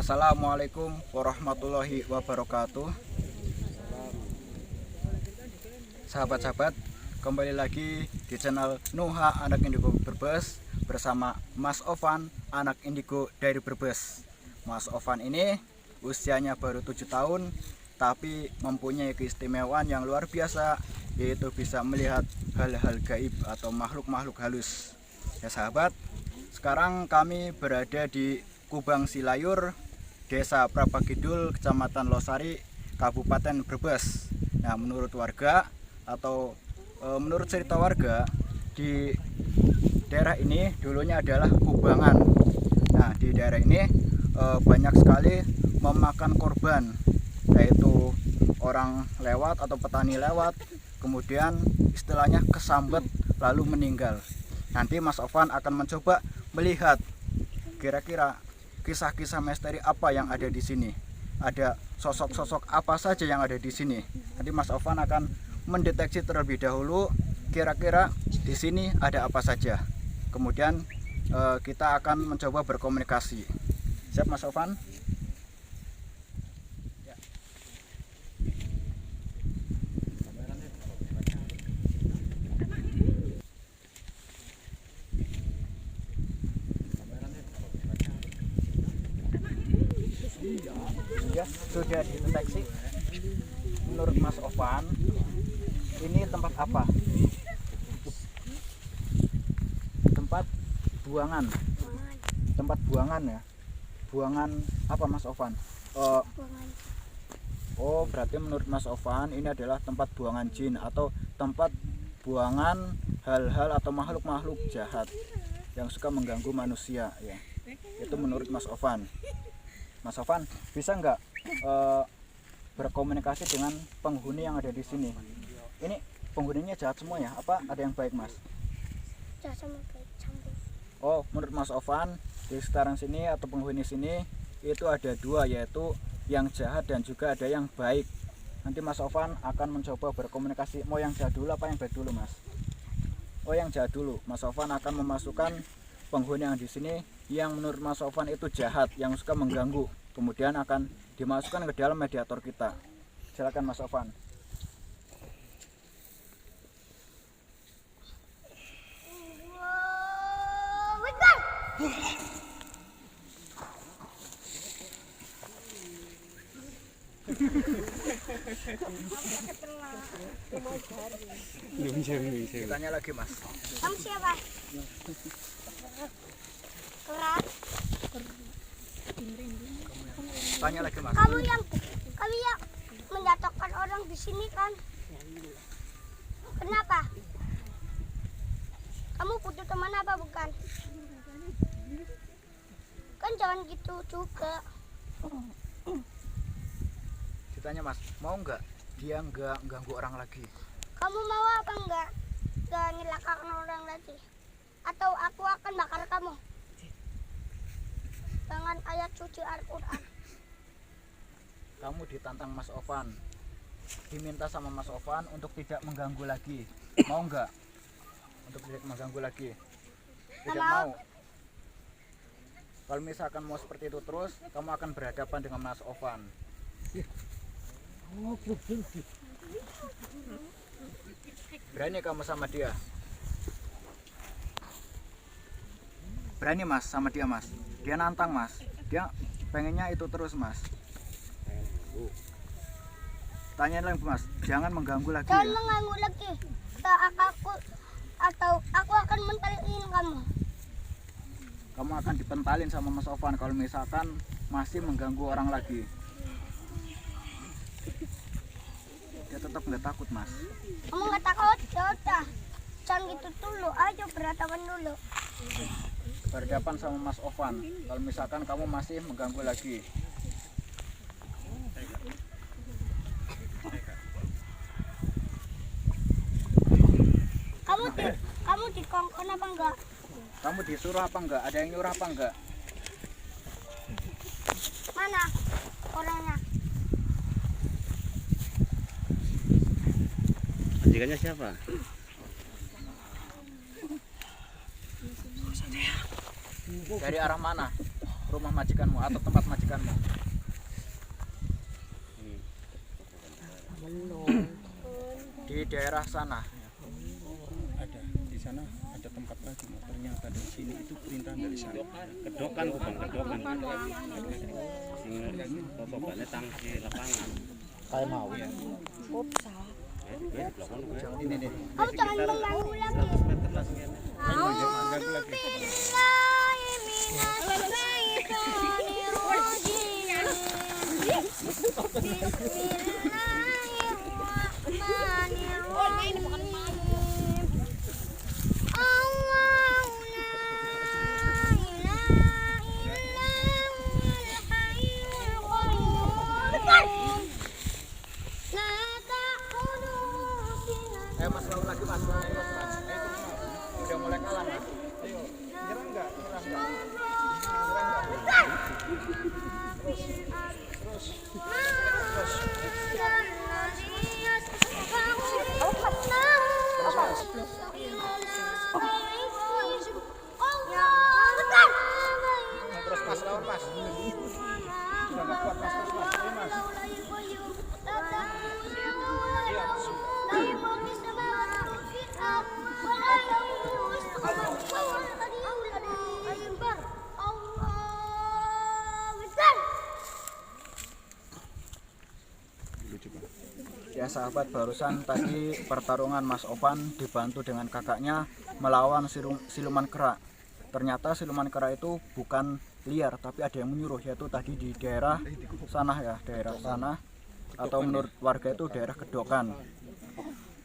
Assalamualaikum warahmatullahi wabarakatuh. Sahabat-sahabat, kembali lagi di channel Nuha Anak Indigo Brebes bersama Mas Ovan, anak indigo dari Brebes. Mas Ovan ini usianya baru 7 tahun, tapi mempunyai keistimewaan yang luar biasa, yaitu bisa melihat hal-hal gaib atau makhluk-makhluk halus. Ya sahabat, sekarang kami berada di Kubang Silayur, Desa Prabakidul, Kecamatan Losari, Kabupaten Brebes. Nah, menurut warga atau menurut cerita warga, di daerah ini dulunya adalah kubangan. Nah, di daerah ini banyak sekali memakan korban, yaitu orang lewat atau petani lewat, kemudian istilahnya kesambet lalu meninggal. Nanti Mas Ovan akan mencoba melihat kira-kira kisah-kisah misteri apa yang ada di sini. Ada sosok-sosok apa saja yang ada di sini. Nanti Mas Ovan akan mendeteksi terlebih dahulu kira-kira di sini ada apa saja. Kemudian kita akan mencoba berkomunikasi. Siap Mas Ovan? Ya, sudah dideteksi. Menurut Mas Ovan, ini tempat apa? Tempat buangan. Tempat buangan ya. Buangan apa Mas Ovan? Oh, berarti menurut Mas Ovan ini adalah tempat buangan jin atau tempat buangan hal-hal atau makhluk-makhluk jahat yang suka mengganggu manusia ya. Itu menurut Mas Ovan. Mas Ovan, bisa nggak berkomunikasi dengan penghuni yang ada di sini? Ini penghuninya jahat semua ya? Apa ada yang baik, Mas? Jahat sama baik campur. Oh, menurut Mas Ovan, di sekitaran sini atau penghuni sini itu ada dua, yaitu yang jahat dan juga ada yang baik. Nanti Mas Ovan akan mencoba berkomunikasi. Mau yang jahat dulu apa yang baik dulu, Mas? Oh, yang jahat dulu. Mas Ovan akan memasukkan penghuni yang di sini yang menurut Mas Ovan itu jahat, yang suka mengganggu, kemudian akan dimasukkan ke dalam mediator kita. Silakan Mas Ovan. Tanya lagi Mas. Kamu siapa? Keras. Tanya lagi Mas. Kamu yang menjatuhkan orang di sini kan? Kenapa? Kamu butuh teman apa bukan? Kan jangan gitu juga. Ditanya Mas, mau nggak dia nggak ganggu orang lagi? Kamu mau apa enggak? Gak nyelakakan orang lagi? Atau aku akan bakar kamu? Dengan ayat suci Al-Quran. Kamu ditantang Mas Ovan, diminta sama Mas Ovan untuk tidak mengganggu lagi. Mau nggak? Untuk tidak mengganggu lagi? Tidak mau. Kalau misalkan mau seperti itu terus, kamu akan berhadapan dengan Mas Ovan. Berani kamu sama dia? Berani Mas sama dia Mas? Dia nantang Mas. Dia pengennya itu terus Mas. Tanya lagi Mas, jangan mengganggu lagi Jangan ya. mengganggu lagi. Atau aku akan mentalin kamu. Kamu akan dipentalin sama Mas Ovan kalau misalkan masih mengganggu orang lagi. Dia tetap nggak takut Mas. Kamu nggak takut? Ya udah. Jangan gitu dulu. Ayo berhadapan dulu. Berhadapan sama Mas Ovan kalau misalkan kamu masih mengganggu lagi. Kamu dikongkon apa enggak? Kamu disuruh apa enggak? Ada yang nyuruh apa enggak? Mana orangnya? Majikannya siapa? Dari arah mana? rumah majikanmu atau tempat majikanmu? Di daerah sana. Ada di sana ada tempat lagi, Mas. Ternyata dari sini itu perintah dari sana. Kedokan bukan kedokan. Sing bobokane tangki lapangan. Kayak mau. Ya. Ini nih. Kamu jangan mengganggu lagi. A'udzu billahi minasyaitonir rajim. Bismillahirrahmanirrahim. Allahu la ilaha illa huwal hayyul qayyum. La ta'khudhuhu sinatun. Ayo Mas, lawan lagi Mas. Ayo Mas. Ayo, udah mulai kalah Mas. Ayo, nyerang enggak? Nyerang enggak? Terus Mas, lawan Mas. Sudah enggak kuat Mas, terus Mas. Ayo Mas. Ya sahabat, barusan tadi pertarungan Mas Ovan dibantu dengan kakaknya melawan siluman kera. Ternyata siluman kera itu bukan liar, tapi ada yang menyuruh, yaitu tadi di daerah sana ya, daerah sana, atau menurut warga itu daerah Kedokan.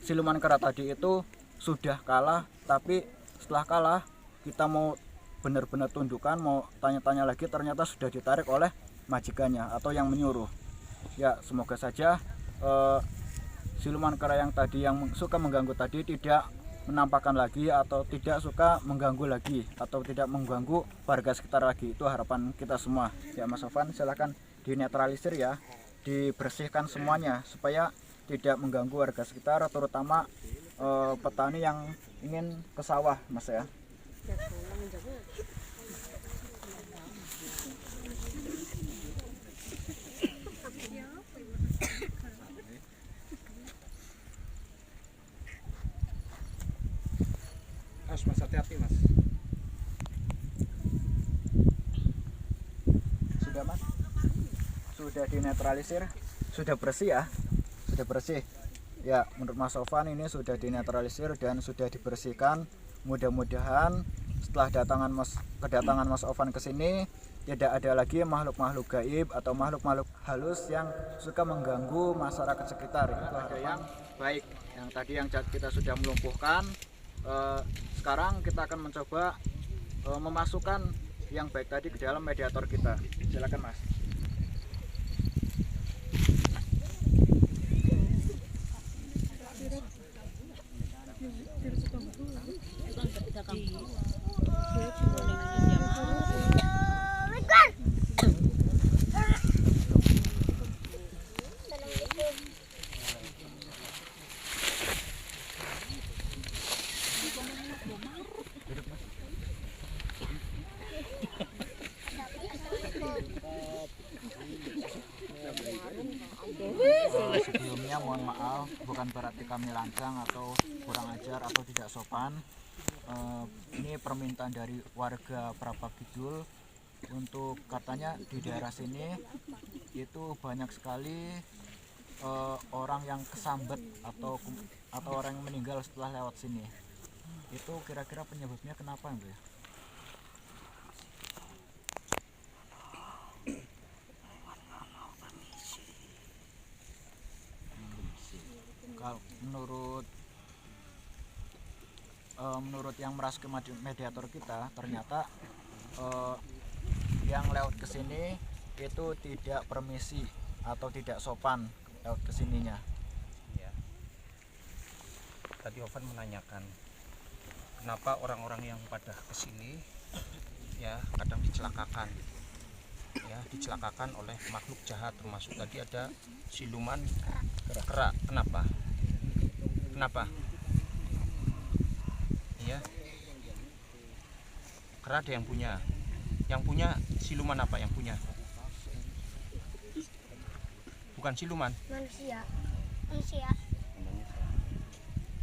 Siluman kera tadi itu sudah kalah, tapi setelah kalah kita mau benar-benar tunjukkan, mau tanya-tanya lagi, ternyata sudah ditarik oleh majikannya atau yang menyuruh. Ya semoga saja siluman kera yang tadi yang suka mengganggu tadi tidak menampakkan lagi atau tidak suka mengganggu lagi atau tidak mengganggu warga sekitar lagi. Itu harapan kita semua. Ya Mas Ovan, silakan dinetralisir ya, dibersihkan semuanya supaya tidak mengganggu warga sekitar, terutama petani yang ingin ke sawah Mas ya. Mas, hati-hati Mas. Sudah Mas? Sudah dinetralisir? Sudah bersih ya? Sudah bersih. Ya, menurut Mas Ovan ini sudah dinetralisir dan sudah dibersihkan. Mudah-mudahan setelah kedatangan Mas Ovan ke sini tidak ada lagi makhluk-makhluk gaib atau makhluk-makhluk halus yang suka mengganggu masyarakat sekitar. Itu ada yang baik. Yang tadi yang kita sudah melumpuhkan. Sekarang kita akan mencoba memasukkan yang baik tadi ke dalam mediator kita. Silakan Mas. Sebelumnya mohon maaf, bukan berarti kami lancang atau kurang ajar atau tidak sopan. Ini permintaan dari warga Prapat Kidul, untuk katanya di daerah sini itu banyak sekali orang yang kesambet atau orang yang meninggal setelah lewat sini. Itu kira-kira penyebabnya kenapa ya? Kalau menurut yang merasuki mediator kita, ternyata yang lewat ke sini itu tidak permisi atau tidak sopan lewat ke sininya. Ya. Tadi Ovan menanyakan kenapa orang-orang yang pada kesini ya kadang dicelakakan, ya dicelakakan oleh makhluk jahat, termasuk tadi ada siluman kera. Kenapa? Ya, kera ada yang punya. Yang punya siluman apa yang punya? Bukan siluman. Manusia. Manusia.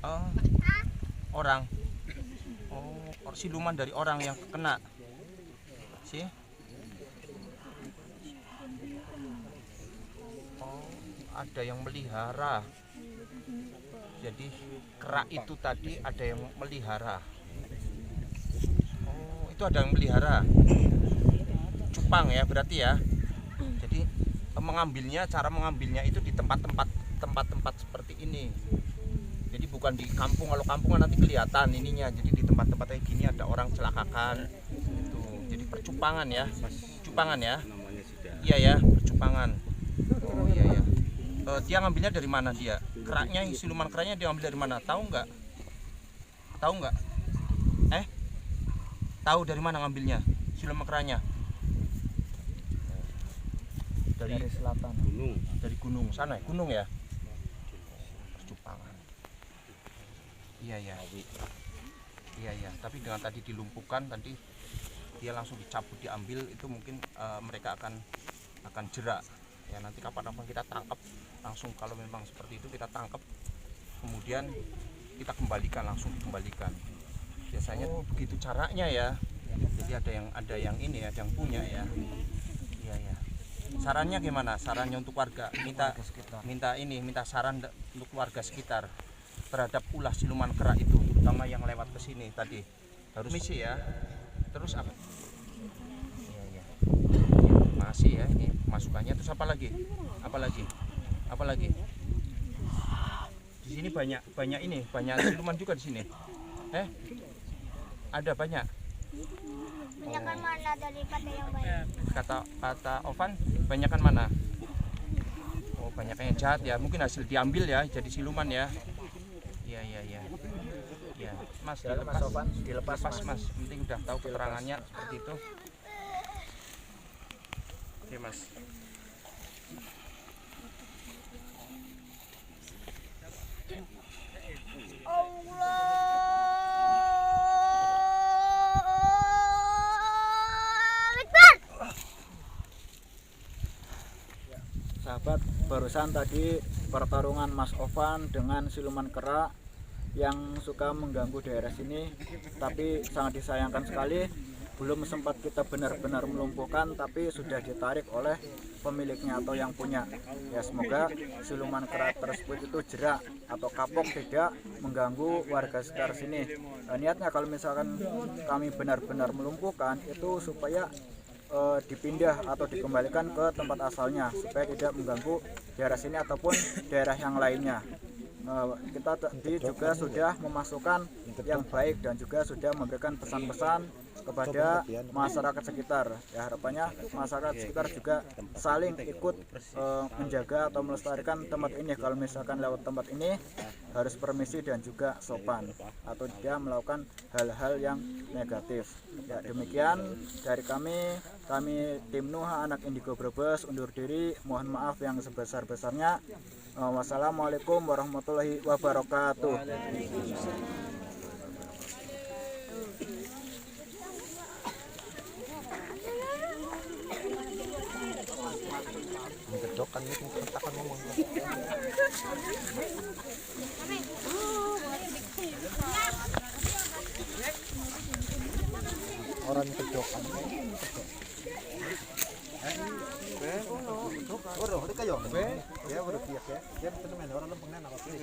Oh, orang. Oh, siluman dari orang yang kena. Sih? Oh, ada yang melihara. Jadi kerak itu tadi ada yang melihara. Oh, itu ada yang melihara. Cupang ya berarti ya. Jadi cara mengambilnya itu di tempat-tempat seperti ini. Jadi bukan di kampung. Kalau kampung kan nanti kelihatan ininya. Jadi di tempat-tempat kayak gini ada orang celakakan. Itu. Jadi percupangan ya. Cupangan ya. Namanya sudah. Iya ya, percupangan. Oh iya ya. Dia ngambilnya dari mana dia? Keraknya, siluman keraknya dia ngambil dari mana? Tahu nggak? Tahu nggak? Tahu dari mana ngambilnya? Siluman keraknya? Dari selatan. Gunung. dari gunung sana ya? Gunung ya? Percupangan. Iya ya. Iya ya. Tapi dengan tadi dilumpuhkan tadi dia langsung dicabut diambil itu mungkin mereka akan jerak. Ya nanti kapan-kapan kita tangkap langsung kalau memang seperti itu kita tangkap kemudian kita kembalikan langsung dikembalikan. Biasanya begitu caranya ya. Jadi ada yang ini ada yang punya ya. Iya ya. Sarannya gimana? Sarannya untuk warga minta saran untuk warga sekitar terhadap ulah siluman kera itu, terutama yang lewat ke sini tadi. Harus misi ya. Terus apa? Iya ya. Masih ya ini masukannya. Terus apa lagi? Apa lagi? Di sini banyak ini, banyak siluman juga di sini. Ada banyak. Banyakan mana daripada yang baik? Kata Ovan, banyakan mana? Oh, banyakan yang jahat ya. Mungkin hasil diambil ya, jadi siluman ya. Iya. Ya, Mas, dilepas Mas. Penting udah tahu keterangannya seperti itu. Oke, Mas. Sahabat, barusan tadi pertarungan Mas Ovan dengan siluman kera yang suka mengganggu daerah sini, tapi sangat disayangkan sekali belum sempat kita benar-benar melumpuhkan, tapi sudah ditarik oleh pemiliknya atau yang punya. Ya semoga siluman kera tersebut itu jerak atau kapok tidak mengganggu warga sekitar sini. Niatnya kalau misalkan kami benar-benar melumpuhkan itu supaya dipindah atau dikembalikan ke tempat asalnya supaya tidak mengganggu daerah sini ataupun daerah yang lainnya. Kita tadi juga sudah memasukkan yang baik dan juga sudah memberikan pesan-pesan kepada masyarakat sekitar. Ya harapannya masyarakat sekitar juga saling ikut menjaga atau melestarikan tempat ini. Kalau misalkan lewat tempat ini harus permisi dan juga sopan atau tidak melakukan hal-hal yang negatif. Ya demikian dari kami tim Nuha Anak Indigo Brebes undur diri. Mohon maaf yang sebesar-besarnya. Wassalamualaikum warahmatullahi wabarakatuh. Gedokan itu katakan ngomong. Orang gedokan. Orang kayo, ya, orang biak ya. Dia betul main orang lempeng apa sih?